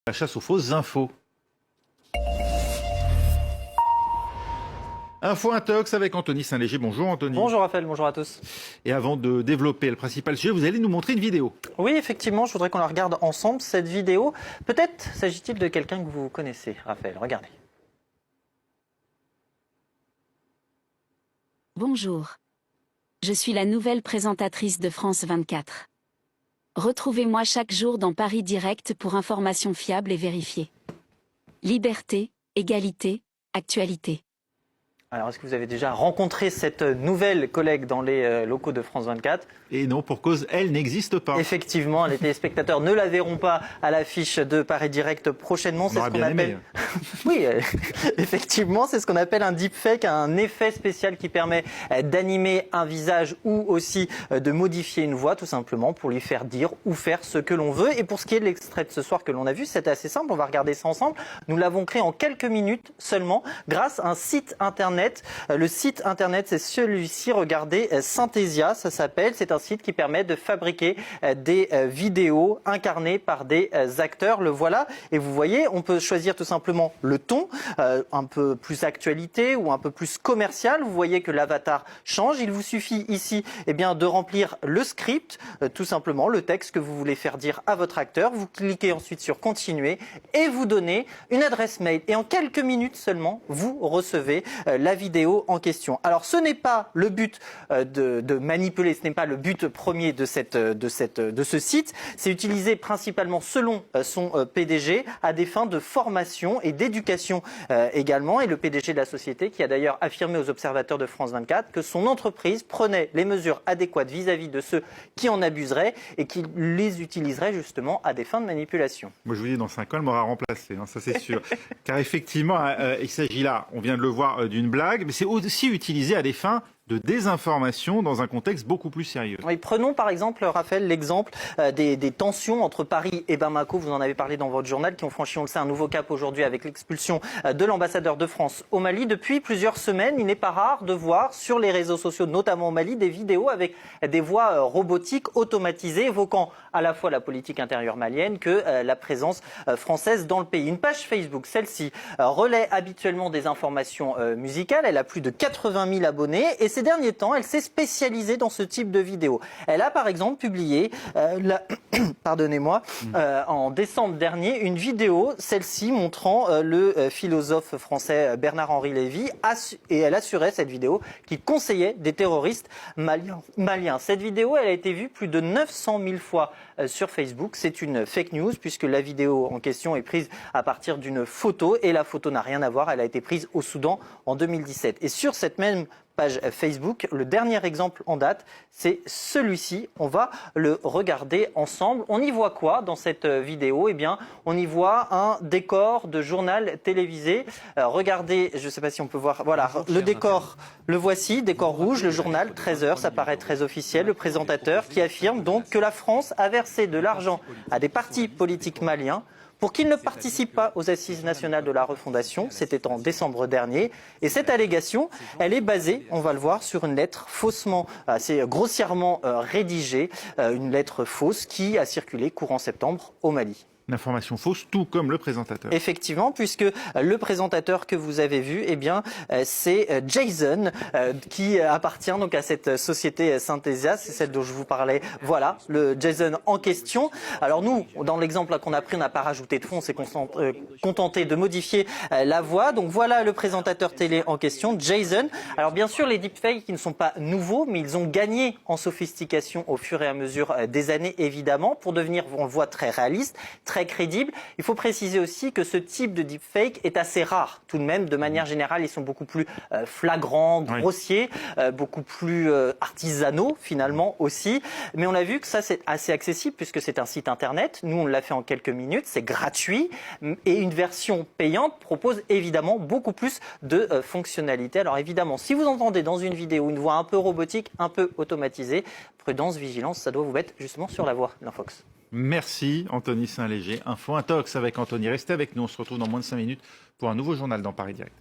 La chasse aux fausses infos. Info Intox avec Anthony Saint-Léger. Bonjour Anthony. Bonjour Raphaël, bonjour à tous. Et avant de développer le principal sujet, vous allez nous montrer une vidéo. Oui, effectivement, je voudrais qu'on la regarde ensemble, cette vidéo. Peut-être s'agit-il de quelqu'un que vous connaissez, Raphaël. Regardez. Bonjour. Je suis la nouvelle présentatrice de France 24. Retrouvez-moi chaque jour dans Paris Direct pour informations fiables et vérifiées. Liberté, égalité, actualité. Alors, est-ce que vous avez déjà rencontré cette nouvelle collègue dans les locaux de France 24 ? Et non, pour cause, elle n'existe pas. Effectivement, les téléspectateurs ne la verront pas à l'affiche de Paris Direct prochainement. On aurait bien aimé. Oui, effectivement, c'est ce qu'on appelle un deepfake, un effet spécial qui permet d'animer un visage ou aussi de modifier une voix, tout simplement, pour lui faire dire ou faire ce que l'on veut. Et pour ce qui est de l'extrait de ce soir que l'on a vu, c'est assez simple. On va regarder ça ensemble. Nous l'avons créé en quelques minutes seulement, grâce à un site internet. Le site internet, c'est celui-ci, regardez, Synthesia, ça s'appelle. C'est un site qui permet de fabriquer des vidéos incarnées par des acteurs. Le voilà. Et vous voyez, on peut choisir tout simplement le ton, un peu plus actualité ou un peu plus commercial. Vous voyez que l'avatar change. Il vous suffit ici de remplir le script, tout simplement, le texte que vous voulez faire dire à votre acteur. Vous cliquez ensuite sur continuer et vous donnez une adresse mail. Et en quelques minutes seulement, vous recevez la vidéo en question. Alors ce n'est pas le but de manipuler, ce n'est pas le but premier de ce site. C'est utilisé principalement selon son PDG à des fins de formation et d'éducation également. Et le PDG de la société qui a d'ailleurs affirmé aux observateurs de France 24 que son entreprise prenait les mesures adéquates vis-à-vis de ceux qui en abuseraient et qui les utiliseraient justement à des fins de manipulation. Moi je vous dis, dans 5 ans, elle m'aura remplacé, ça c'est sûr. Car effectivement, il s'agit là, on vient de le voir, d'une blague, mais c'est aussi utilisé à des fins de désinformation dans un contexte beaucoup plus sérieux. Oui, prenons par exemple, Raphaël, l'exemple des tensions entre Paris et Bamako. Vous en avez parlé dans votre journal, qui ont franchi, on le sait, un nouveau cap aujourd'hui avec l'expulsion de l'ambassadeur de France au Mali. Depuis plusieurs semaines, il n'est pas rare de voir sur les réseaux sociaux, notamment au Mali, des vidéos avec des voix robotiques automatisées évoquant à la fois la politique intérieure malienne que la présence française dans le pays. Une page Facebook, celle-ci, relaie habituellement des informations musicales. Elle a plus de 80 000 abonnés et ces derniers temps, elle s'est spécialisée dans ce type de vidéos. Elle a par exemple publié, en décembre dernier, une vidéo, celle-ci, montrant le philosophe français Bernard-Henri Lévy, et elle assurait, cette vidéo, qu'il conseillait des terroristes maliens. Cette vidéo, elle a été vue plus de 900 000 fois sur Facebook. C'est une fake news puisque la vidéo en question est prise à partir d'une photo et la photo n'a rien à voir. Elle a été prise au Soudan en 2017. Et sur cette même page Facebook, le dernier exemple en date, c'est celui-ci. On va le regarder ensemble. On y voit quoi dans cette vidéo ? On y voit un décor de journal télévisé. Regardez, je ne sais pas si on peut voir, voilà, le décor, le voici, décor rouge, le journal, 13h, ça paraît très officiel. Le présentateur qui affirme donc que la France a versé de l'argent à des partis politiques maliens pour qu'ils ne participent pas aux assises nationales de la refondation. C'était en décembre dernier. Et cette allégation, elle est basée, on va le voir, sur une lettre faussement, assez grossièrement rédigée, une lettre fausse qui a circulé courant septembre au Mali. Une information fausse, tout comme le présentateur. Effectivement, puisque le présentateur que vous avez vu, c'est Jason, qui appartient donc à cette société Synthesia, c'est celle dont je vous parlais. Voilà, le Jason en question. Alors nous, dans l'exemple qu'on a pris, on n'a pas rajouté de fond, on s'est contenté de modifier la voix. Donc voilà le présentateur télé en question, Jason. Alors bien sûr, les deepfakes qui ne sont pas nouveaux, mais ils ont gagné en sophistication au fur et à mesure des années, évidemment, pour devenir, on le voit, très réaliste, très crédible. Il faut préciser aussi que ce type de deepfake est assez rare. Tout de même, de manière générale, ils sont beaucoup plus flagrants, grossiers, beaucoup plus artisanaux finalement aussi. Mais on a vu que ça c'est assez accessible puisque c'est un site internet. Nous on l'a fait en quelques minutes, c'est gratuit et une version payante propose évidemment beaucoup plus de fonctionnalités. Alors évidemment, si vous entendez dans une vidéo une voix un peu robotique, un peu automatisée, prudence, vigilance, ça doit vous mettre justement sur la voie d'Infox. Merci Anthony Saint-Léger. Info Intox avec Anthony. Restez avec nous, on se retrouve dans moins de 5 minutes pour un nouveau journal dans Paris Direct.